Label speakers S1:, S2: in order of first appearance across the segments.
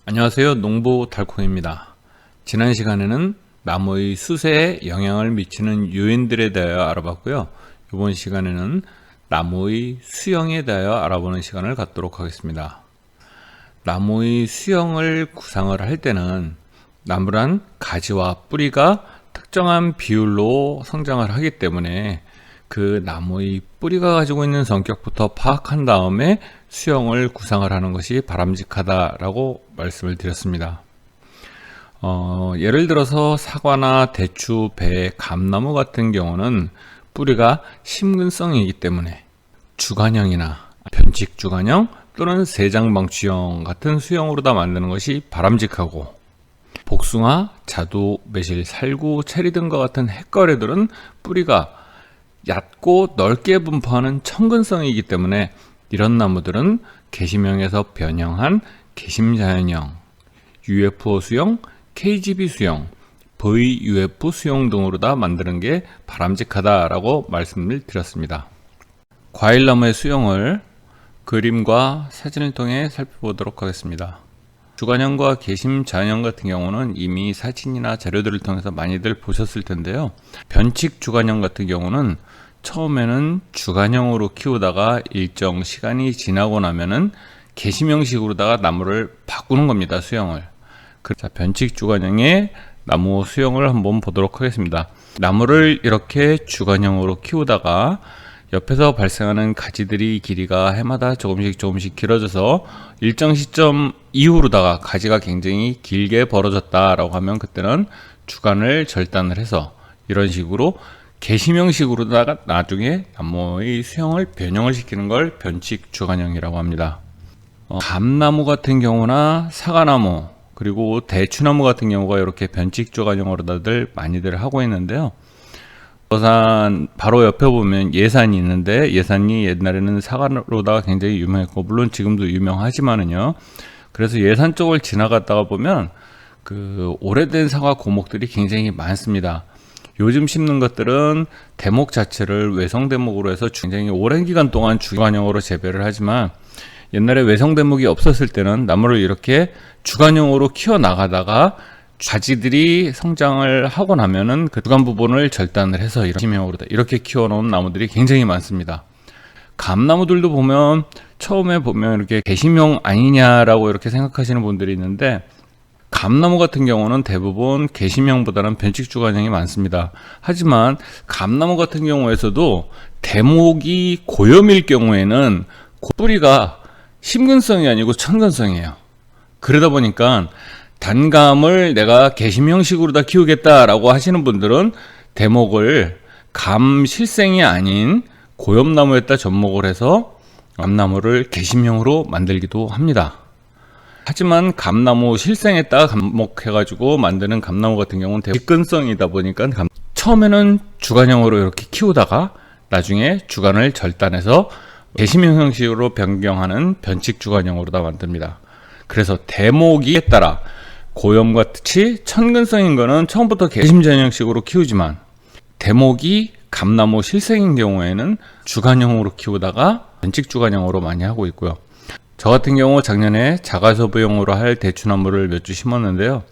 S1: 안녕하세요. 농부 달콩입니다. 지난 시간에는 나무의 수세에 영향을 미치는 요인들에 대하여 알아봤고요. 이번 시간에는 나무의 수영에 대하여 알아보는 시간을 갖도록 하겠습니다. 나무의 수영을 구상을 할 때는 나무란 가지와 뿌리가 특정한 비율로 성장을 하기 때문에 그 나무의 뿌리가 가지고 있는 성격부터 파악한 다음에 수영을 구상을 하는 것이 바람직하다라고 말씀을 드렸습니다. 예를 들어서 사과나 대추, 배, 감나무 같은 경우는 뿌리가 심근성이기 때문에 주간형이나 변칙 주간형 또는 세장방추형 같은 수형으로 다 만드는 것이 바람직하고, 복숭아, 자두, 매실, 살구, 체리 등과 같은 핵과류들은 뿌리가 얕고 넓게 분포하는 청근성이기 때문에 이런 나무들은 개심형에서 변형한 개심자연형, UFO 수형, KGB 수형, VUF 수형 등으로 다 만드는 게 바람직하다라고 말씀을 드렸습니다. 과일나무의 수형을 그림과 사진을 통해 살펴보도록 하겠습니다. 주간형과 개심자연형 같은 경우는 이미 사진이나 자료들을 통해서 많이들 보셨을 텐데요. 변칙 주간형 같은 경우는 처음에는 주간형으로 키우다가 일정 시간이 지나고 나면은 개심형식으로다가 나무를 바꾸는 겁니다. 수형을. 자, 변칙 주간형의 나무 수형을 한번 보도록 하겠습니다. 나무를 이렇게 주간형으로 키우다가 옆에서 발생하는 가지들이 길이가 해마다 조금씩 길어져서 일정 시점 이후로다가 가지가 굉장히 길게 벌어졌다라고 하면 그때는 주간을 절단을 해서 이런 식으로 개심형식으로다가 나중에 나무의 수형을 변형을 시키는 걸 변칙 주간형이라고 합니다. 감나무 같은 경우나 사과나무 그리고 대추나무 같은 경우가 이렇게 변칙 주간형으로 다들 많이들 하고 있는데요. 산 바로 옆에 보면 예산이 있는데, 예산이 옛날에는 사과로다가 굉장히 유명했고 물론 지금도 유명하지만은요. 그래서 예산 쪽을 지나갔다가 보면 그 오래된 사과 고목들이 굉장히 많습니다. 요즘 심는 것들은 대목 자체를 외성 대목으로 해서 굉장히 오랜 기간 동안 주간형으로 재배를 하지만, 옛날에 외성 대목이 없었을 때는 나무를 이렇게 주간형으로 키워 나가다가 가지들이 성장을 하고 나면은 그 주간 부분을 절단을 해서 이런 심형으로 이렇게 키워놓은 나무들이 굉장히 많습니다. 감나무들도 보면 처음에 보면 이렇게 개심형 아니냐라고 이렇게 생각하시는 분들이 있는데, 감나무 같은 경우는 대부분 개심형보다는 변칙 주간형이 많습니다. 하지만 감나무 같은 경우에서도 대목이 고염일 경우에는 뿌리가 심근성이 아니고 천근성이에요. 그러다 보니까 단감을 내가 개심형식으로 다 키우겠다라고 하시는 분들은 대목을 감 실생이 아닌 고염나무에다 접목을 해서 감나무를 개심형으로 만들기도 합니다. 하지만 감나무 실생에다가 접목해가지고 만드는 감나무 같은 경우는 직근성이다 보니까 처음에는 주간형으로 이렇게 키우다가 나중에 주간을 절단해서 개심형 형식으로 변경하는 변칙 주간형으로 다 만듭니다. 그래서 대목에 따라 고염과 같이 천근성인 거는 처음부터 개심자연 형식으로 키우지만, 대목이 감나무 실생인 경우에는 주간형으로 키우다가 변칙 주간형으로 많이 하고 있고요. 저 같은 경우 작년에 자가서부용으로 할 대추나무를 몇 주 심었는데요.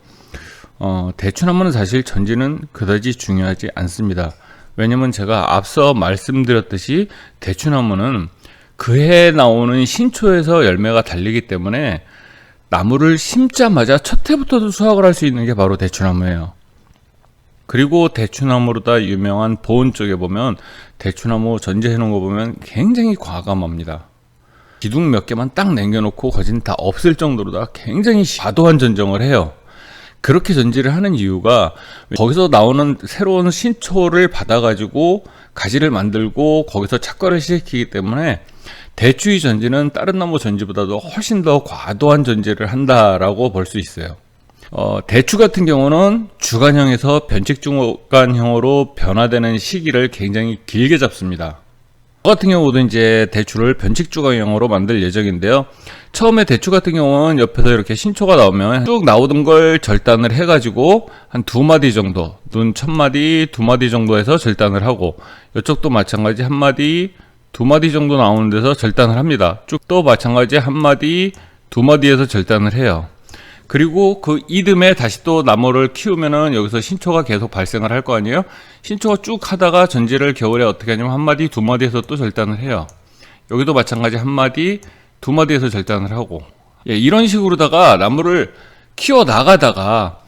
S1: 대추나무는 사실 전지는 그다지 중요하지 않습니다. 왜냐면 제가 앞서 말씀드렸듯이 대추나무는 그해 나오는 신초에서 열매가 달리기 때문에 나무를 심자마자 첫 해부터도 수확을 할 수 있는 게 바로 대추나무예요. 그리고 대추나무로 다 유명한 보은 쪽에 보면 대추나무 전지해 놓은 거 보면 굉장히 과감합니다. 기둥 몇 개만 딱 남겨놓고 거진 다 없을 정도로 다 굉장히 과도한 전정을 해요. 그렇게 전지를 하는 이유가 거기서 나오는 새로운 신초를 받아가지고 가지를 만들고 거기서 착과를 시키기 때문에 대추의 전지는 다른 나무 전지보다도 훨씬 더 과도한 전지를 한다라고 볼 수 있어요. 대추 같은 경우는 주간형에서 변칙 주간형으로 변화되는 시기를 굉장히 길게 잡습니다. 저 같은 경우도 이제 대추를 변칙 주간형으로 만들 예정인데요. 처음에 대추 같은 경우는 옆에서 이렇게 신초가 나오면 쭉 나오던 걸 절단을 해가지고 한 2마디 정도, 눈 1000마디, 2마디 정도에서 절단을 하고, 이쪽도 마찬가지 1마디, 2마디 정도 나오는 데서 절단을 합니다. 쭉 또 마찬가지 1마디, 2마디에서 절단을 해요. 그리고 그 이듬해 다시 또 나무를 키우면은 여기서 신초가 계속 발생을 할 거 아니에요. 신초가 쭉 하다가 전지를 겨울에 어떻게 하냐면 한 마디 두 마디에서 또 절단을 해요. 여기도 마찬가지 한 마디 두 마디에서 절단을 하고, 이런 식으로다가 나무를 키워 나가다가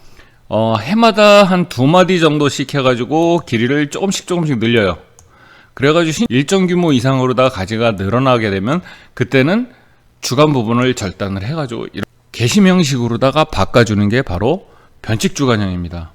S1: 해마다 한 두 마디 정도씩 해가지고 길이를 조금씩 늘려요. 그래가지고 일정 규모 이상으로다가 가지가 늘어나게 되면 그때는 주간 부분을 절단을 해가지고 개심 형식으로다가 바꿔주는 게 바로 변칙 주간형입니다.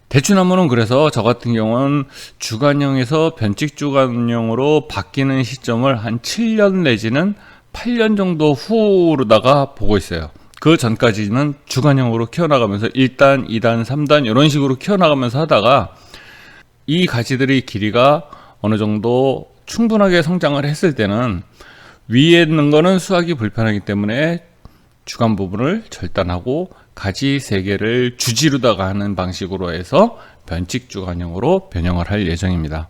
S1: 대추나무는 그래서 저 같은 경우는 주간형에서 변칙 주간형으로 바뀌는 시점을 한 7년 내지는 8년 정도 후로다가 보고 있어요. 그 전까지는 주간형으로 키워나가면서 1단, 2단, 3단 이런 식으로 키워나가면서 하다가 이 가지들의 길이가 어느 정도 충분하게 성장을 했을 때는 위에 있는 거는 수확이 불편하기 때문에 주간 부분을 절단하고 가지 3개를 주지로다가 하는 방식으로 해서 변칙 주간형으로 변형을 할 예정입니다.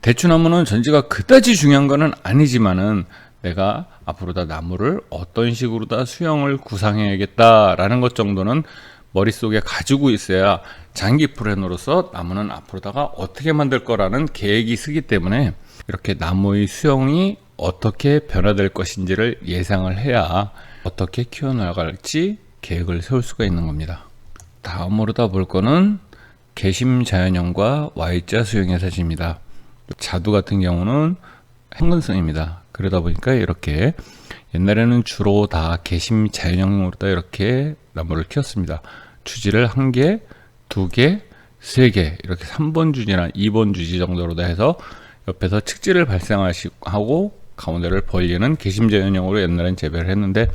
S1: 대추나무는 전지가 그다지 중요한 거는 아니지만은 내가 앞으로 다 나무를 어떤 식으로 다 수형을 구상해야겠다라는 것 정도는 머릿속에 가지고 있어야 장기 플랜으로서 나무는 앞으로다가 어떻게 만들 거라는 계획이 쓰기 때문에 이렇게 나무의 수형이 어떻게 변화될 것인지를 예상을 해야 어떻게 키워나갈지 계획을 세울 수가 있는 겁니다. 다음으로 다 볼 거는 개심 자연형과 Y자 수형의 사진입니다. 자두 같은 경우는 행근성입니다. 그러다 보니까 이렇게 옛날에는 주로 다 개심 자연형으로 다 이렇게 나무를 키웠습니다. 주지를 1개, 2개, 3개 이렇게 3번 주지나 2번 주지 정도로 다 해서 옆에서 측지를 발생하고 가운데를 벌리는 개심자연형으로 옛날엔 재배를 했는데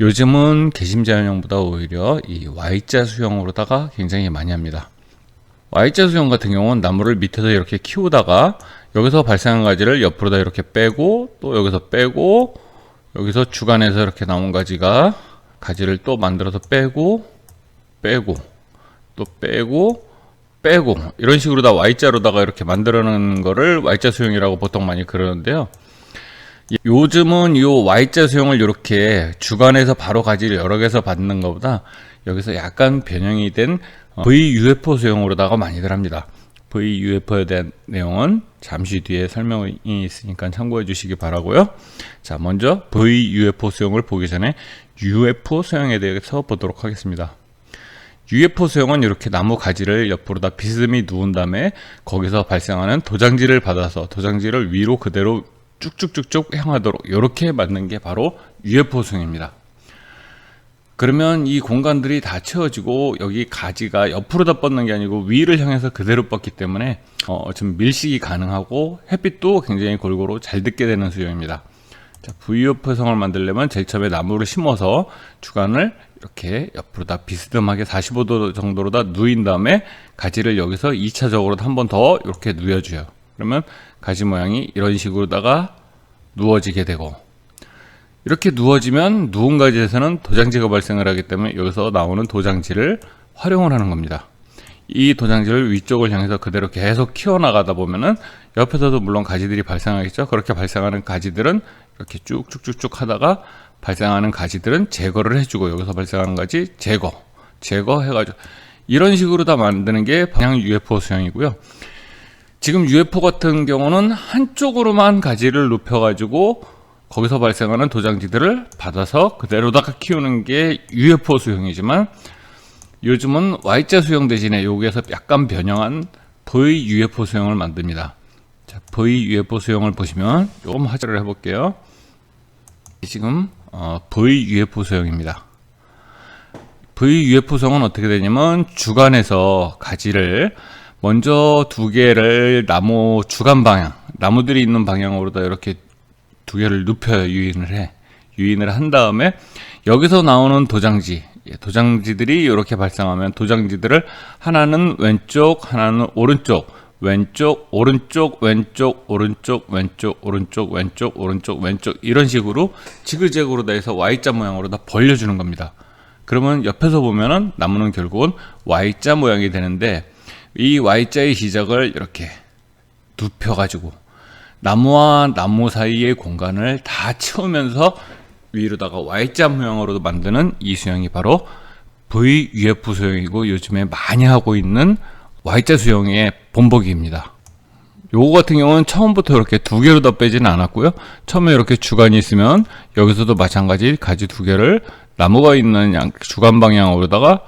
S1: 요즘은 개심자연형보다 오히려 이 Y자 수형으로다가 굉장히 많이 합니다. Y자 수형 같은 경우는 나무를 밑에서 이렇게 키우다가 여기서 발생한 가지를 옆으로 다 이렇게 빼고 또 여기서 빼고 여기서 주간에서 이렇게 나온 가지를 또 만들어서 빼고 또 빼고 이런 식으로 다 Y자로다가 이렇게 만들어놓은 거를 Y자 수형이라고 보통 많이 그러는데요. 요즘은 이 Y자 수형을 이렇게 주간에서 바로 가지를 여러 개서 받는 것보다 여기서 약간 변형이 된 VUFO 수형으로다가 많이들 합니다. VUFO에 대한 내용은 잠시 뒤에 설명이 있으니까 참고해 주시기 바라고요. 자, 먼저 VUFO 수형을 보기 전에 UFO 수형에 대해서 보도록 하겠습니다. UFO 수형은 이렇게 나무 가지를 옆으로 다 비스듬히 누운 다음에 거기서 발생하는 도장지를 받아서 도장지를 위로 그대로 쭉쭉쭉쭉 향하도록 이렇게 만든 게 바로 UFO 수형입니다. 그러면 이 공간들이 다 채워지고 여기 가지가 옆으로 다 뻗는 게 아니고 위를 향해서 그대로 뻗기 때문에 좀 밀식이 가능하고 햇빛도 굉장히 골고루 잘 듣게 되는 수형입니다. 자, VUFO 수형을 만들려면 제일 처음에 나무를 심어서 주간을 이렇게 옆으로 다 비스듬하게 45도 정도로 다 누인 다음에 가지를 여기서 2차적으로 한 번 더 이렇게 누워줘요. 그러면 가지 모양이 이런 식으로다가 누워지게 되고 이렇게 누워지면 누운 가지에서는 도장지가 발생을 하기 때문에 여기서 나오는 도장지를 활용을 하는 겁니다. 이 도장지를 위쪽을 향해서 그대로 계속 키워나가다 보면은 옆에서도 물론 가지들이 발생하겠죠. 그렇게 발생하는 가지들은 이렇게 쭉쭉쭉쭉 하다가 발생하는 가지들은 제거를 해주고 여기서 발생하는 가지 제거해가지고 이런 식으로 다 만드는 게 방향 UFO 수형이고요. 지금 UFO 같은 경우는 한쪽으로만 가지를 눕혀가지고 거기서 발생하는 도장지들을 받아서 그대로다가 키우는 게 UFO 수형이지만 요즘은 Y자 수형 대신에 여기에서 약간 변형한 VUFO 수형을 만듭니다. 자, VUFO 수형을 보시면 조금 하자를 해볼게요. 지금 VUFO 수형입니다. VUFO 수형은 어떻게 되냐면 주간에서 가지를 먼저 2개를 나무 주간 방향, 나무들이 있는 방향으로 다 이렇게 2개를 눕혀요. 유인을 한 다음에 여기서 나오는 도장지들이 이렇게 발생하면 도장지들을 하나는 왼쪽, 하나는 오른쪽, 왼쪽, 오른쪽, 왼쪽, 오른쪽, 왼쪽, 오른쪽, 왼쪽, 오른쪽, 왼쪽 이런 식으로 지그재그로 다 해서 Y자 모양으로 다 벌려주는 겁니다. 그러면 옆에서 보면은 나무는 결국은 Y자 모양이 되는데 이 Y자의 시작을 이렇게 눕혀가지고 나무와 나무 사이의 공간을 다 채우면서 위로다가 Y자 모양으로 만드는 이 수영이 바로 VUF 수영이고, 요즘에 많이 하고 있는 Y자 수영의 본보기입니다. 요거 같은 경우는 처음부터 이렇게 두 개로 다 빼지는 않았고요. 처음에 이렇게 주간이 있으면 여기서도 마찬가지 가지 두 개를 나무가 있는 주간 방향으로다가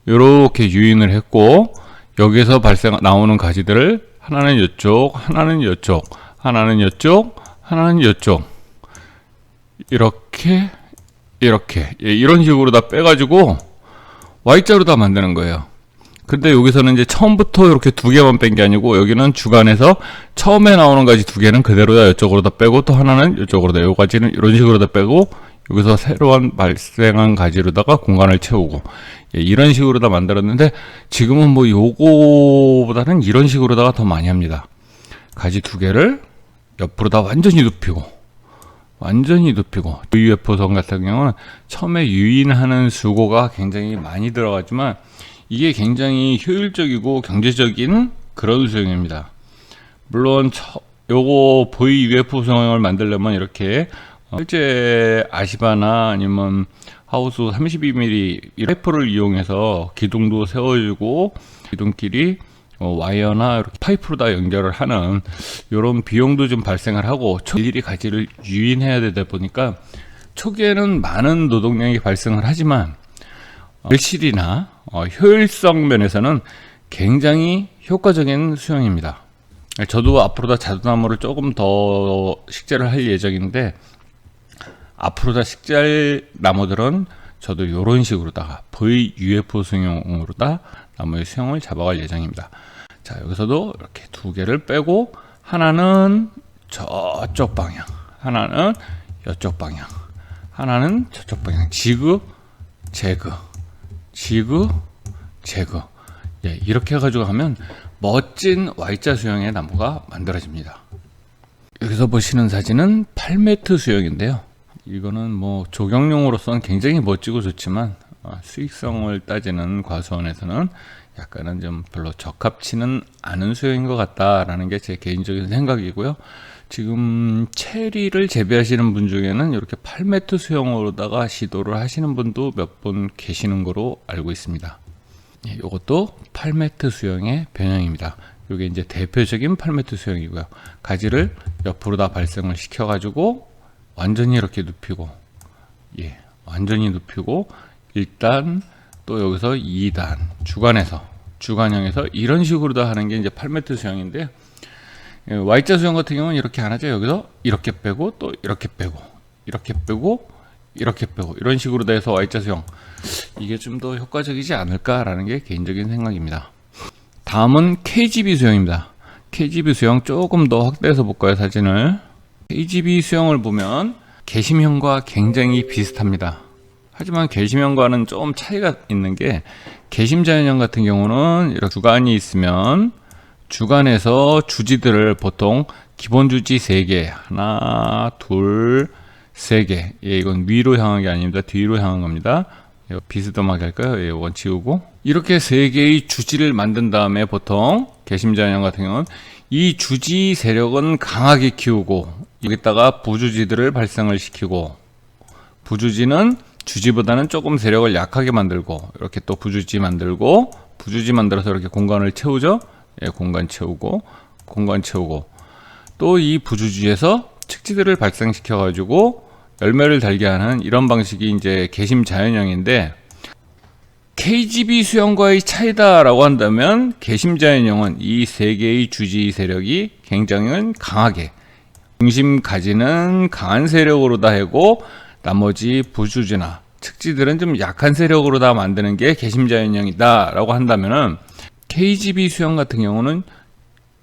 S1: 이렇게 유인을 했고, 여기서 나오는 가지들을 하나는 이쪽, 하나는 이쪽, 하나는 이쪽, 하나는 이쪽, 이렇게 이런 식으로 다 빼가지고 Y자로 다 만드는 거예요. 근데 여기서는 이제 처음부터 이렇게 두 개만 뺀 게 아니고, 여기는 주간에서 처음에 나오는 가지 두 개는 그대로 다 이쪽으로 다 빼고, 또 하나는 이쪽으로 다, 요 가지는 이런 식으로 다 빼고, 여기서 새로운 발생한 가지로다가 공간을 채우고, 이런 식으로 다 만들었는데, 지금은 뭐 요거보다는 이런 식으로다가 더 많이 합니다. 가지 두 개를 옆으로 다 완전히 눕히고 VUF선 같은 경우는 처음에 유인하는 수고가 굉장히 많이 들어가지만, 이게 굉장히 효율적이고 경제적인 그런 수영입니다. 물론 요거 VUF 수영을 만들려면 이렇게 실제 아시바나 아니면 하우스 32mm 파이프를 이용해서 기둥도 세워주고, 기둥끼리 와이어나 이렇게 파이프로 다 연결을 하는 이런 비용도 좀 발생을 하고, 일일이 가지를 유인해야 되다 보니까 초기에는 많은 노동량이 발생을 하지만 밀실이나 효율성 면에서는 굉장히 효과적인 수영입니다. 저도 앞으로 다 자두나무를 조금 더 식재를 할 예정인데, 앞으로 다 식재할 나무들은 저도 이런 식으로다가 VUF 수영용으로다 나무의 수영을 잡아갈 예정입니다. 자, 여기서도 이렇게 두 개를 빼고, 하나는 저쪽 방향, 하나는 이쪽 방향, 하나는 저쪽 방향, 지그 재그, 지그 재그. 이렇게 해가지고 하면 멋진 Y자 수영의 나무가 만들어집니다. 여기서 보시는 사진은 8m 수영인데요. 이거는 뭐 조경용으로서는 굉장히 멋지고 좋지만, 수익성을 따지는 과수원에서는 약간은 좀 별로 적합치는 않은 수영인 것 같다라는 게 제 개인적인 생각이고요. 지금 체리를 재배하시는 분 중에는 이렇게 8m 수영으로다가 시도를 하시는 분도 몇 분 계시는 거로 알고 있습니다. 이것도 8m 수영의 변형입니다. 이게 이제 대표적인 8m 수영이고요. 가지를 옆으로 다 발생을 시켜가지고 완전히 이렇게 눕히고, 완전히 눕히고, 일단 또 여기서 2단 주간형에서 이런 식으로 다 하는 게 이제 8m 수영인데요. Y자 수영 같은 경우는 이렇게 안 하죠. 여기서 이렇게 빼고, 또 이렇게 빼고, 이렇게 빼고, 이렇게 빼고, 이런 식으로 다 해서 Y자 수영, 이게 좀 더 효과적이지 않을까라는 게 개인적인 생각입니다. 다음은 KGB 수영입니다. KGB 수영 조금 더 확대해서 볼까요, 사진을. KGB 수영을 보면 개심형과 굉장히 비슷합니다. 하지만 개심형과는 좀 차이가 있는 게, 개심자연형 같은 경우는 이렇게 주간이 있으면 주간에서 주지들을 보통 기본 주지 3개, 하나, 둘, 3개. 이건 위로 향한 게 아닙니다. 뒤로 향한 겁니다. 이거 비스듬하게 할까요? 이건 지우고, 이렇게 3개의 주지를 만든 다음에 보통 개심자연형 같은 경우는 이 주지 세력은 강하게 키우고, 여기다가 부주지들을 발생을 시키고, 부주지는 주지보다는 조금 세력을 약하게 만들고, 이렇게 또 부주지 만들고, 부주지 만들어서 이렇게 공간을 채우죠. 공간 채우고, 공간 채우고, 또 이 부주지에서 측지들을 발생시켜 가지고 열매를 달게 하는 이런 방식이 이제 개심 자연형인데, KGB 수영과의 차이다라고 한다면, 개심 자연형은 이 3개의 주지 세력이 굉장히 강하게, 중심 가지는 강한 세력으로 다 하고, 나머지 부주지나 측지들은 좀 약한 세력으로 다 만드는 게 개심자연형이다 라고 한다면은, KGB 수영 같은 경우는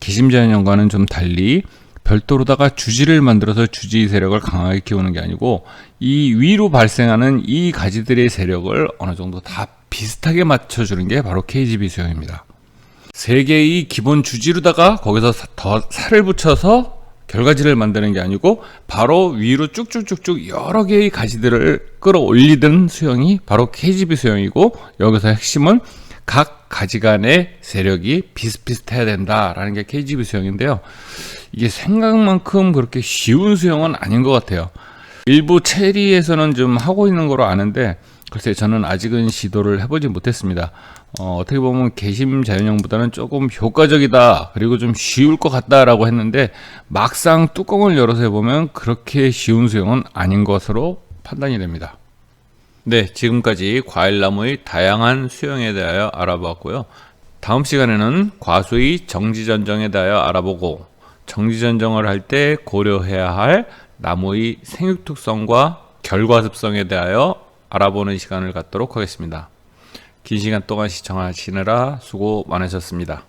S1: 개심자연형과는 좀 달리 별도로다가 주지를 만들어서 주지 세력을 강하게 키우는 게 아니고, 이 위로 발생하는 이 가지들의 세력을 어느 정도 다 비슷하게 맞춰주는 게 바로 KGB 수영입니다. 3개의 기본 주지로다가 거기서 더 살을 붙여서 결가지를 만드는 게 아니고, 바로 위로 쭉쭉쭉쭉 여러 개의 가지들을 끌어올리던 수영이 바로 KGB 수영이고, 여기서 핵심은 각 가지 간의 세력이 비슷비슷해야 된다라는 게 KGB 수영인데요. 이게 생각만큼 그렇게 쉬운 수영은 아닌 것 같아요. 일부 체리에서는 좀 하고 있는 거로 아는데 글쎄 저는 아직은 시도를 해보지 못했습니다. 어떻게 보면 개심 자연형보다는 조금 효과적이다 그리고 좀 쉬울 것 같다라고 했는데 막상 뚜껑을 열어서 해보면 그렇게 쉬운 수영은 아닌 것으로 판단이 됩니다. 네, 지금까지 과일나무의 다양한 수영에 대하여 알아보았고요. 다음 시간에는 과수의 정지전정에 대하여 알아보고 정지전정을 할 때 고려해야 할 나무의 생육특성과 결과습성에 대하여 알아보는 시간을 갖도록 하겠습니다. 긴 시간 동안 시청하시느라 수고 많으셨습니다.